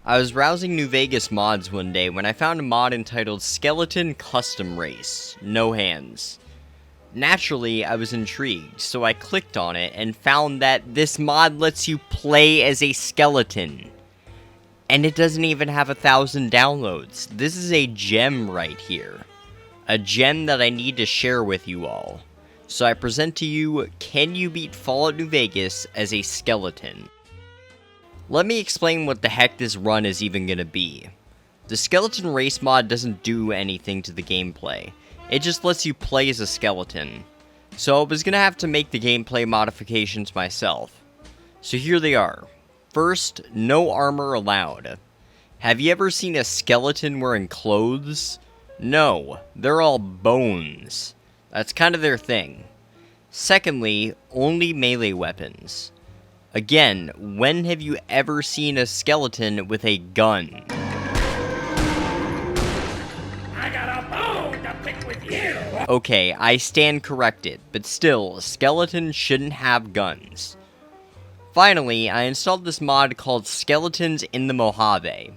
I was browsing New Vegas mods one day when I found a mod entitled Skeleton Custom Race, no hands. Naturally, I was intrigued, so I clicked on it and found that this mod lets you play as a skeleton. And it doesn't even have 1,000 downloads. This is a gem right here. A gem that I need to share with you all. So I present to you, can you beat Fallout New Vegas as a skeleton? Let me explain what the heck this run is even gonna be. The skeleton race mod doesn't do anything to the gameplay. It just lets you play as a skeleton. So I was gonna have to make the gameplay modifications myself. So here they are. First, no armor allowed. Have you ever seen a skeleton wearing clothes? No, they're all bones. That's kind of their thing. Secondly, only melee weapons. Again, when have you ever seen a skeleton with a gun? I got a bone to pick with you! Okay, I stand corrected, but still, skeletons shouldn't have guns. Finally, I installed this mod called Skeletons in the Mojave.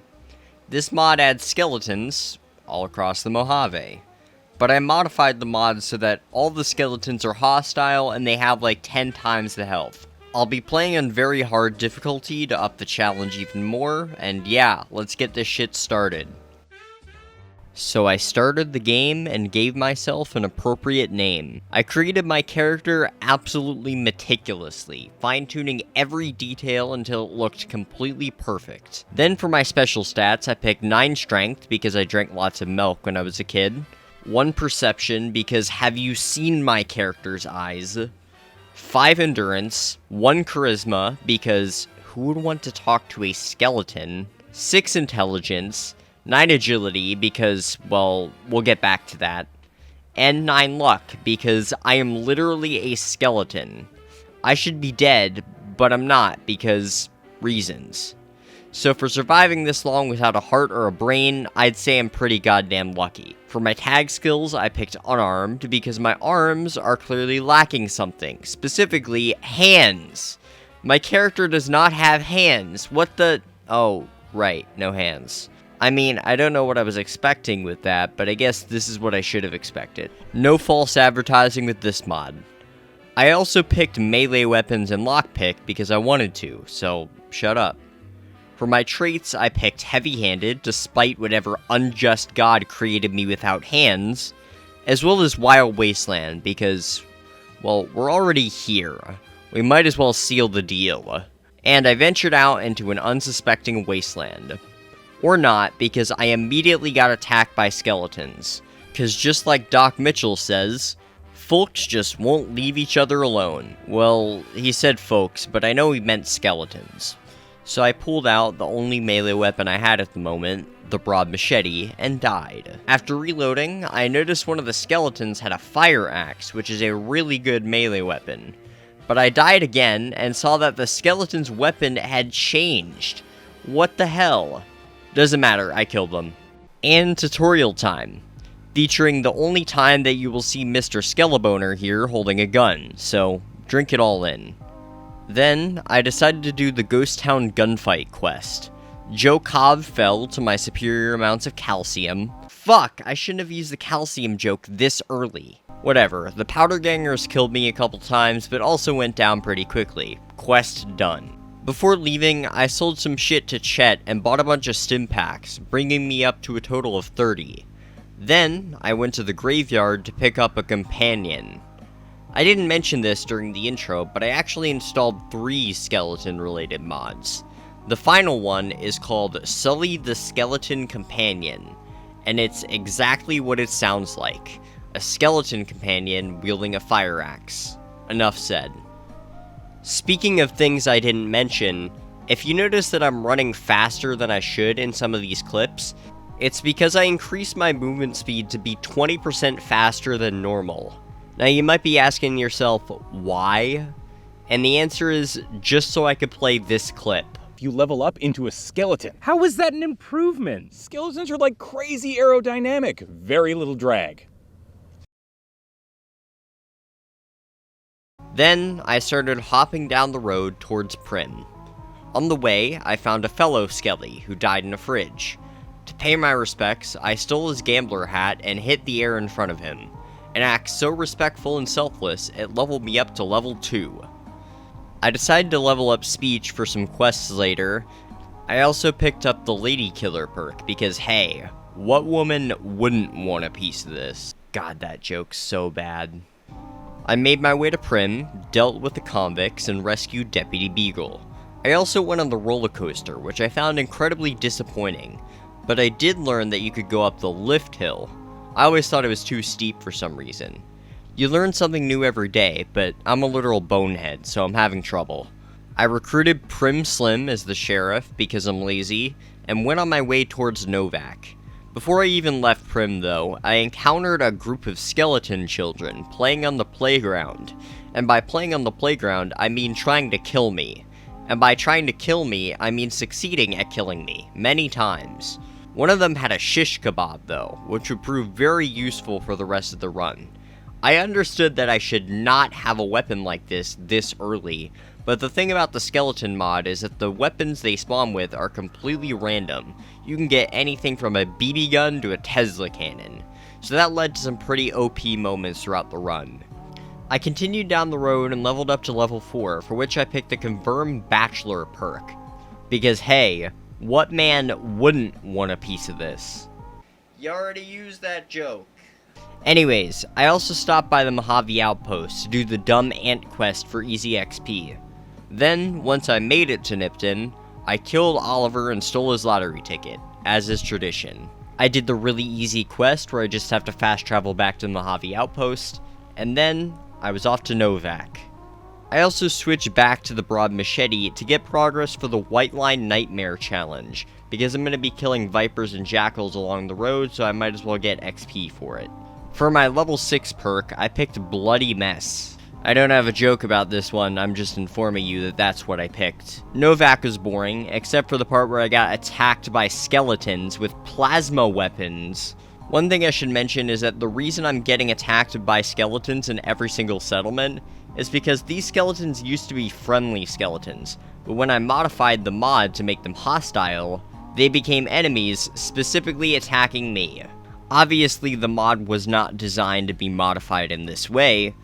This mod adds skeletons all across the Mojave. But I modified the mod so that all the skeletons are hostile and they have like 10 times the health. I'll be playing on very hard difficulty to up the challenge even more, and yeah, let's get this shit started. So I started the game and gave myself an appropriate name. I created my character absolutely meticulously, fine-tuning every detail until it looked completely perfect. Then for my special stats, I picked 9 strength because I drank lots of milk when I was a kid, 1 perception because have you seen my character's eyes? 5 endurance, 1 charisma, because who would want to talk to a skeleton? 6 intelligence, 9 agility, because, well, we'll get back to that. And 9 luck, because I am literally a skeleton. I should be dead, but I'm not, because reasons. So for surviving this long without a heart or a brain, I'd say I'm pretty goddamn lucky. For my tag skills, I picked unarmed because my arms are clearly lacking something, specifically hands. My character does not have hands. What the? Oh, right, no hands. I mean, I don't know what I was expecting with that, but I guess this is what I should have expected. No false advertising with this mod. I also picked melee weapons and lockpick because I wanted to, so shut up. For my traits, I picked heavy-handed, despite whatever unjust god created me without hands, as well as Wild Wasteland, because, well, we're already here. We might as well seal the deal. And I ventured out into an unsuspecting wasteland. Or not, because I immediately got attacked by skeletons. Because just like Doc Mitchell says, folks just won't leave each other alone. Well, he said folks, but I know he meant skeletons. So I pulled out the only melee weapon I had at the moment, the broad machete, and died. After reloading, I noticed one of the skeletons had a fire axe, which is a really good melee weapon. But I died again, and saw that the skeleton's weapon had changed. What the hell? Doesn't matter, I killed them. And tutorial time, featuring the only time that you will see Mr. Skelleboner here holding a gun, so drink it all in. Then, I decided to do the Ghost Town Gunfight quest. Joe Cobb fell to my superior amounts of calcium. Fuck, I shouldn't have used the calcium joke this early. Whatever, the powder gangers killed me a couple times, but also went down pretty quickly. Quest done. Before leaving, I sold some shit to Chet and bought a bunch of stim packs, bringing me up to a total of 30. Then, I went to the graveyard to pick up a companion. I didn't mention this during the intro, but I actually installed 3 skeleton-related mods. The final one is called Sully the Skeleton Companion, and it's exactly what it sounds like. A skeleton companion wielding a fire axe. Enough said. Speaking of things I didn't mention, if you notice that I'm running faster than I should in some of these clips, it's because I increased my movement speed to be 20% faster than normal. Now you might be asking yourself, why? And the answer is, just so I could play this clip. You level up into a skeleton. How is that an improvement? Skeletons are like crazy aerodynamic, very little drag. Then, I started hopping down the road towards Prim. On the way, I found a fellow skelly who died in a fridge. To pay my respects, I stole his gambler hat and hit the air in front of him. An act so respectful and selfless, it leveled me up to level 2. I decided to level up speech for some quests later. I also picked up the Lady Killer perk because hey, what woman wouldn't want a piece of this? God, that joke's so bad. I made my way to Prim, dealt with the convicts, and rescued Deputy Beagle. I also went on the roller coaster, which I found incredibly disappointing, but I did learn that you could go up the lift hill. I always thought it was too steep for some reason. You learn something new every day, but I'm a literal bonehead, so I'm having trouble. I recruited Prim Slim as the sheriff because I'm lazy, and went on my way towards Novac. Before I even left Prim though, I encountered a group of skeleton children playing on the playground. And by playing on the playground, I mean trying to kill me. And by trying to kill me, I mean succeeding at killing me, many times. One of them had a shish kebab though, which would prove very useful for the rest of the run. I understood that I should not have a weapon like this early, but the thing about the skeleton mod is that the weapons they spawn with are completely random. You can get anything from a BB gun to a Tesla cannon, so that led to some pretty OP moments throughout the run. I continued down the road and leveled up to level 4, for which I picked the Confirmed Bachelor perk. Because hey, what man wouldn't want a piece of this? You already used that joke. Anyways, I also stopped by the Mojave outpost to do the dumb ant quest for easy XP. Then, once I made it to Nipton, I killed Oliver and stole his lottery ticket, as is tradition. I did the really easy quest where I just have to fast travel back to the Mojave outpost, and then I was off to Novac. I also switched back to the Broad Machete to get progress for the White Line Nightmare Challenge, because I'm going to be killing vipers and jackals along the road, so I might as well get XP for it. For my level 6 perk, I picked Bloody Mess. I don't have a joke about this one, I'm just informing you that that's what I picked. Novac was boring, except for the part where I got attacked by skeletons with plasma weapons. One thing I should mention is that the reason I'm getting attacked by skeletons in every single settlement is because these skeletons used to be friendly skeletons, but when I modified the mod to make them hostile, they became enemies, specifically attacking me. Obviously, the mod was not designed to be modified in this way,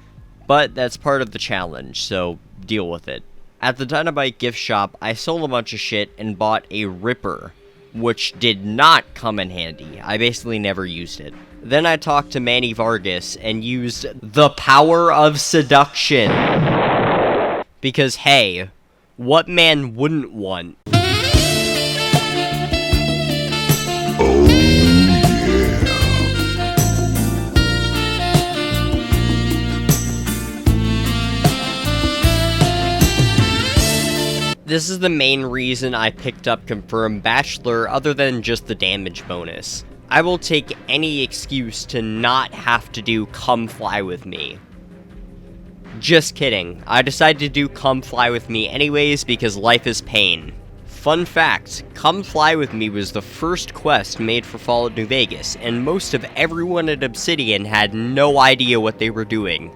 but that's part of the challenge, so deal with it. At the Dynamite gift shop, I sold a bunch of shit and bought a Ripper, which did not come in handy. I basically never used it. Then I talked to Manny Vargas and used the power of seduction. Because hey, what man wouldn't want? This is the main reason I picked up Confirmed Bachelor other than just the damage bonus. I will take any excuse to not have to do Come Fly With Me. Just kidding, I decided to do Come Fly With Me anyways because life is pain. Fun fact, Come Fly With Me was the first quest made for Fallout New Vegas, and most of everyone at Obsidian had no idea what they were doing.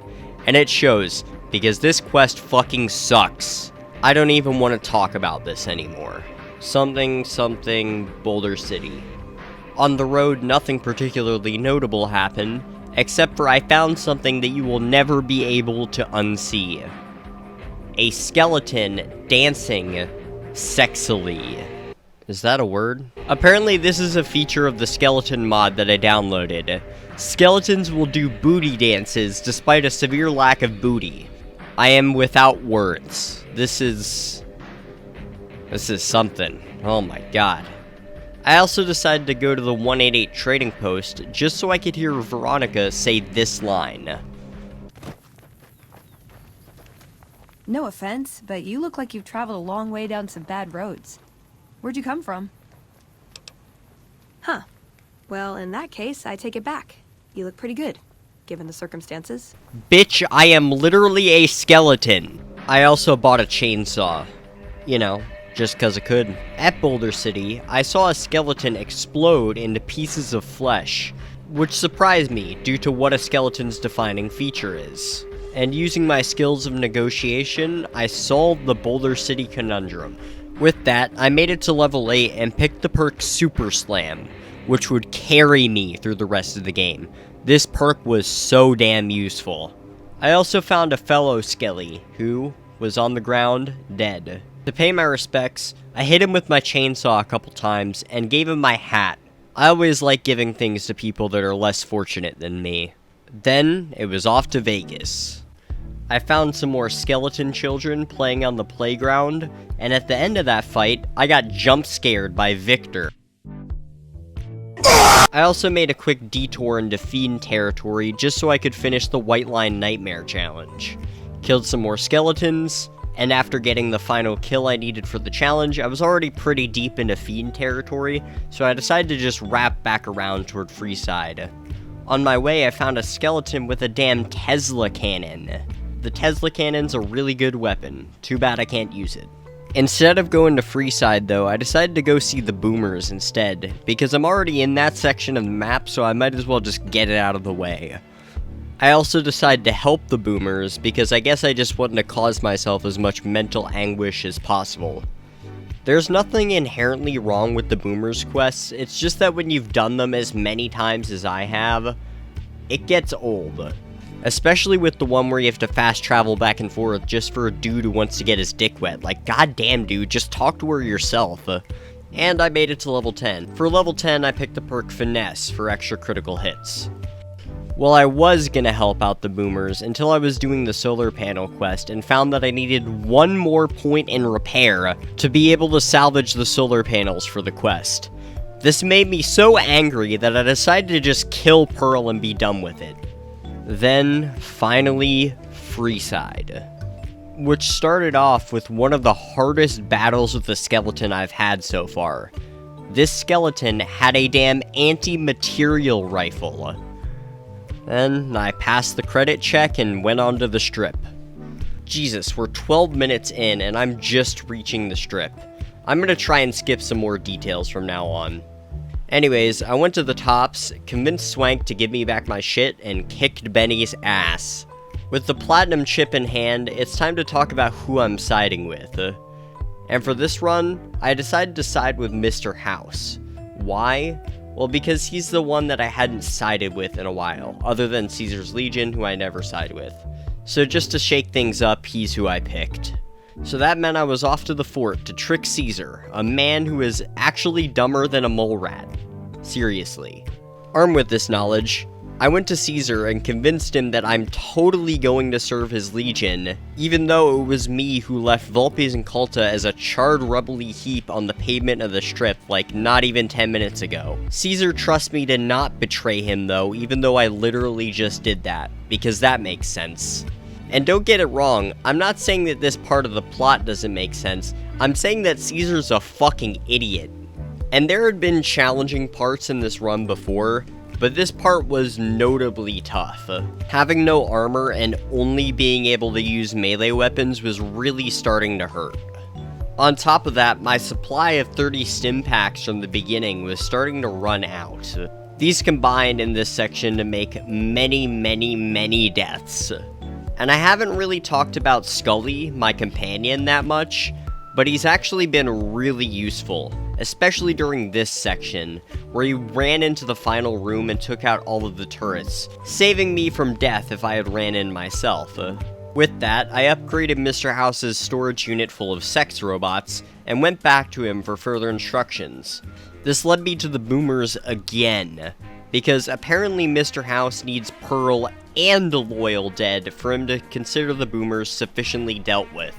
And it shows, because this quest fucking sucks. I don't even want to talk about this anymore. Something Boulder City. On the road, nothing particularly notable happened, except for I found something that you will never be able to unsee. A skeleton dancing sexily. Is that a word? Apparently this is a feature of the skeleton mod that I downloaded. Skeletons will do booty dances despite a severe lack of booty. I am without words. This is something. Oh my god. I also decided to go to the 188 trading post just so I could hear Veronica say this line. No offense, but you look like you've traveled a long way down some bad roads. Where'd you come from? Huh. Well, in that case, I take it back. You look pretty good, given the circumstances. Bitch, I am literally a skeleton. I also bought a chainsaw. You know, just cause I could. At Boulder City, I saw a skeleton explode into pieces of flesh, which surprised me due to what a skeleton's defining feature is. And using my skills of negotiation, I solved the Boulder City conundrum. With that, I made it to level 8 and picked the perk Super Slam, which would carry me through the rest of the game. This perk was so damn useful. I also found a fellow Skelly, who was on the ground, dead. To pay my respects, I hit him with my chainsaw a couple times and gave him my hat. I always like giving things to people that are less fortunate than me. Then, it was off to Vegas. I found some more skeleton children playing on the playground, and at the end of that fight, I got jump scared by Victor. I also made a quick detour into Fiend territory just so I could finish the White Line Nightmare challenge. Killed some more skeletons, and after getting the final kill I needed for the challenge, I was already pretty deep into Fiend territory, so I decided to just wrap back around toward Freeside. On my way, I found a skeleton with a damn Tesla cannon. The Tesla cannon's a really good weapon. Too bad I can't use it. Instead of going to Freeside, though, I decided to go see the Boomers instead, because I'm already in that section of the map, so I might as well just get it out of the way. I also decided to help the Boomers, because I guess I just wanted to cause myself as much mental anguish as possible. There's nothing inherently wrong with the Boomers quests, it's just that when you've done them as many times as I have, it gets old. Especially with the one where you have to fast travel back and forth just for a dude who wants to get his dick wet. Like, goddamn dude, just talk to her yourself. And I made it to level 10. For level 10, I picked the perk Finesse for extra critical hits. Well, I was gonna help out the Boomers until I was doing the solar panel quest and found that I needed one more point in repair to be able to salvage the solar panels for the quest. This made me so angry that I decided to just kill Pearl and be done with it. Then, finally, Freeside. Which started off with one of the hardest battles with the skeleton I've had so far. This skeleton had a damn anti-material rifle. Then, I passed the credit check and went on to the strip. Jesus, we're 12 minutes in and I'm just reaching the strip. I'm gonna try and skip some more details from now on. Anyways, I went to the tops, convinced Swank to give me back my shit, and kicked Benny's ass. With the platinum chip in hand, it's time to talk about who I'm siding with. And for this run, I decided to side with Mr. House. Why? Well, because he's the one that I hadn't sided with in a while, other than Caesar's Legion, who I never side with. So just to shake things up, he's who I picked. So that meant I was off to the fort to trick Caesar, a man who is actually dumber than a mole rat. Seriously. Armed with this knowledge, I went to Caesar and convinced him that I'm totally going to serve his legion, even though it was me who left Vulpes and Culta as a charred rubbly heap on the pavement of the strip like not even 10 minutes ago. Caesar trusts me to not betray him though, even though I literally just did that, because that makes sense. And don't get it wrong, I'm not saying that this part of the plot doesn't make sense, I'm saying that Caesar's a fucking idiot. And there had been challenging parts in this run before, but this part was notably tough. Having no armor and only being able to use melee weapons was really starting to hurt. On top of that, my supply of 30 stim packs from the beginning was starting to run out. These combined in this section to make many deaths. And I haven't really talked about Scully, my companion, that much, but he's actually been really useful, especially during this section, where he ran into the final room and took out all of the turrets, saving me from death if I had ran in myself. With that, I upgraded Mr. House's storage unit full of sex robots, and went back to him for further instructions. This led me to the Boomers again, because apparently Mr. House needs Pearl and Loyal dead for him to consider the Boomers sufficiently dealt with.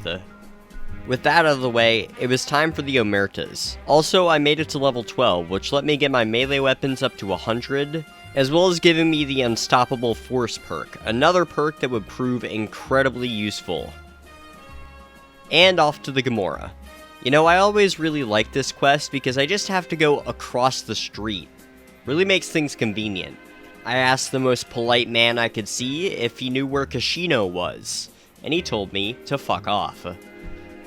With that out of the way, it was time for the Omertas. Also, I made it to level 12, which let me get my melee weapons up to 100, as well as giving me the Unstoppable Force perk, another perk that would prove incredibly useful. And off to the Gomorrah. You know, I always really like this quest because I just have to go across the street. Really makes things convenient. I asked the most polite man I could see if he knew where Kashino was, and he told me to fuck off.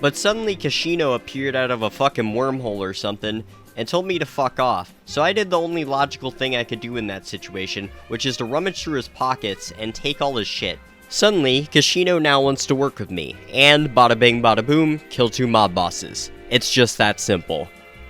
But suddenly Kashino appeared out of a fucking wormhole or something, and told me to fuck off, so I did the only logical thing I could do in that situation, which is to rummage through his pockets and take all his shit. Suddenly, Kashino now wants to work with me, and bada bing bada boom, kill 2 mob bosses. It's just that simple.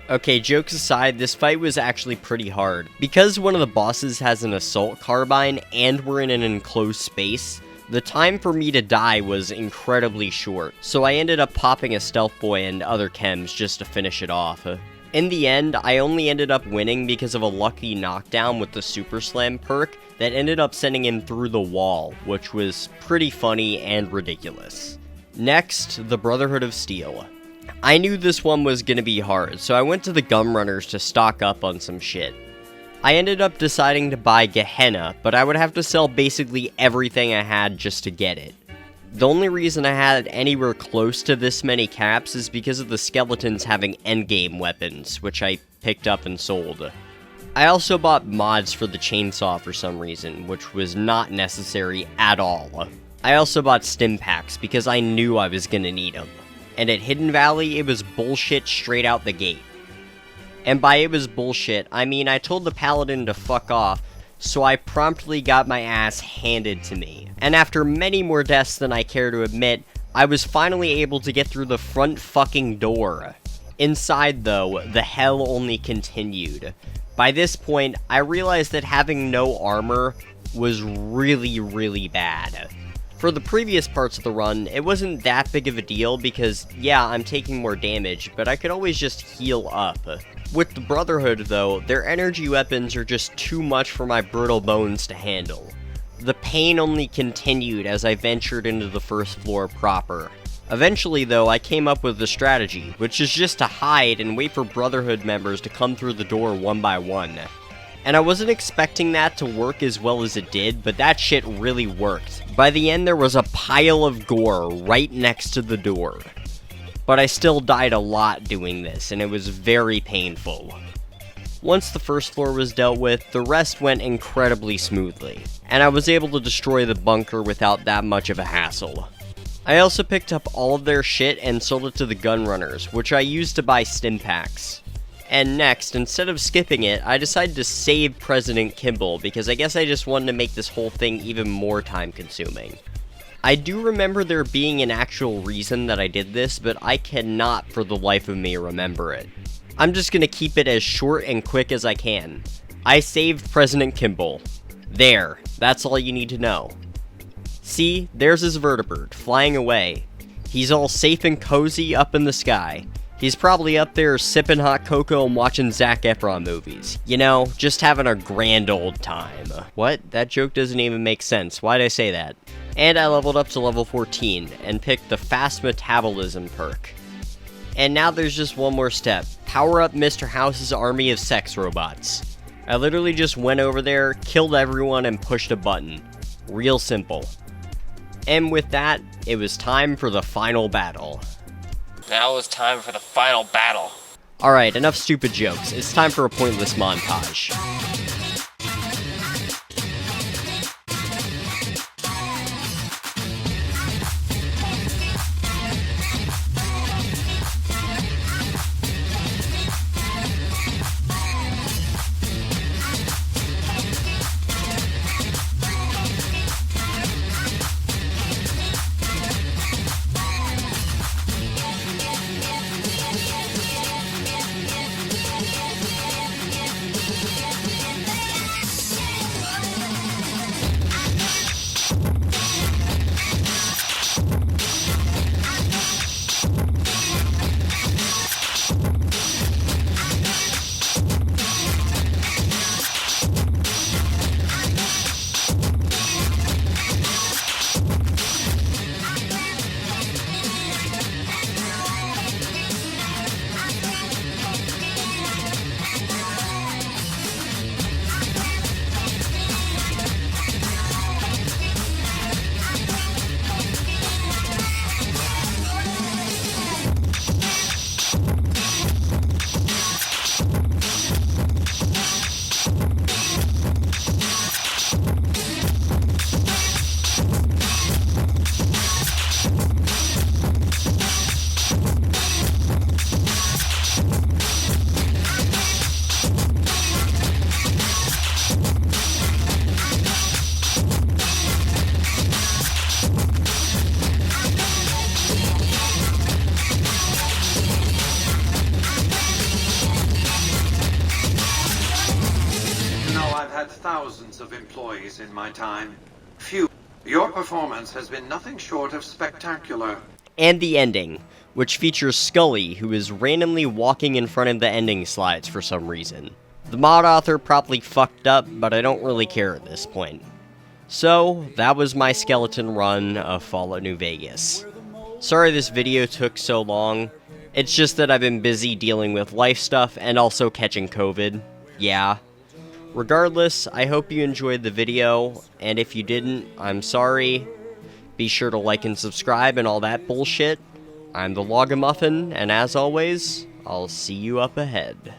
Okay, jokes aside, this fight was actually pretty hard. Because one of the bosses has an assault carbine and we're in an enclosed space, the time for me to die was incredibly short, so I ended up popping a stealth boy and other chems just to finish it off. In the end, I only ended up winning because of a lucky knockdown with the Super Slam perk that ended up sending him through the wall, which was pretty funny and ridiculous. Next, the Brotherhood of Steel. I knew this one was gonna be hard, so I went to the Gum Runners to stock up on some shit. I ended up deciding to buy Gehenna, but I would have to sell basically everything I had just to get it. The only reason I had anywhere close to this many caps is because of the skeletons having endgame weapons, which I picked up and sold. I also bought mods for the chainsaw for some reason, which was not necessary at all. I also bought stim packs because I knew I was gonna need them. And at Hidden Valley, it was bullshit straight out the gate. And by it was bullshit, I mean I told the paladin to fuck off, so I promptly got my ass handed to me. And after many more deaths than I care to admit, I was finally able to get through the front fucking door. Inside though, the hell only continued. By this point, I realized that having no armor was really bad. For the previous parts of the run, it wasn't that big of a deal because, yeah, I'm taking more damage, but I could always just heal up. With the Brotherhood, though, their energy weapons are just too much for my brittle bones to handle. The pain only continued as I ventured into the first floor proper. Eventually, though, I came up with a strategy, which is just to hide and wait for Brotherhood members to come through the door one by one. And I wasn't expecting that to work as well as it did, but that shit really worked. By the end, there was a pile of gore right next to the door. But I still died a lot doing this, and it was very painful. Once the first floor was dealt with, the rest went incredibly smoothly, and I was able to destroy the bunker without that much of a hassle. I also picked up all of their shit and sold it to the gun runners, which I used to buy stim packs. And next, instead of skipping it, I decided to save President Kimball, because I guess I just wanted to make this whole thing even more time consuming. I do remember there being an actual reason that I did this, but I cannot for the life of me remember it. I'm just gonna keep it as short and quick as I can. I saved President Kimball. There, that's all you need to know. See, there's his vertibird, flying away. He's all safe and cozy up in the sky. He's probably up there sipping hot cocoa and watching Zac Efron movies. You know, just having a grand old time. What? That joke doesn't even make sense. Why'd I say that? And I leveled up to level 14 and picked the fast metabolism perk. And now there's just one more step. Power up Mr. House's army of sex robots. I literally just went over there, killed everyone, and pushed a button. Real simple. And with that, it was time for the final battle. Now it's time for the final battle. Alright, enough stupid jokes. It's time for a pointless montage. I've had thousands of employees in my time. Few. Your performance has been nothing short of spectacular. And the ending, which features Scully, who is randomly walking in front of the ending slides for some reason. The mod author probably fucked up, but I don't really care at this point. So, that was my skeleton run of Fallout New Vegas. Sorry this video took so long. It's just that I've been busy dealing with life stuff and also catching COVID. Yeah. Regardless, I hope you enjoyed the video, and if you didn't, I'm sorry. Be sure to like and subscribe and all that bullshit. I'm the Logamuffin, and as always, I'll see you up ahead.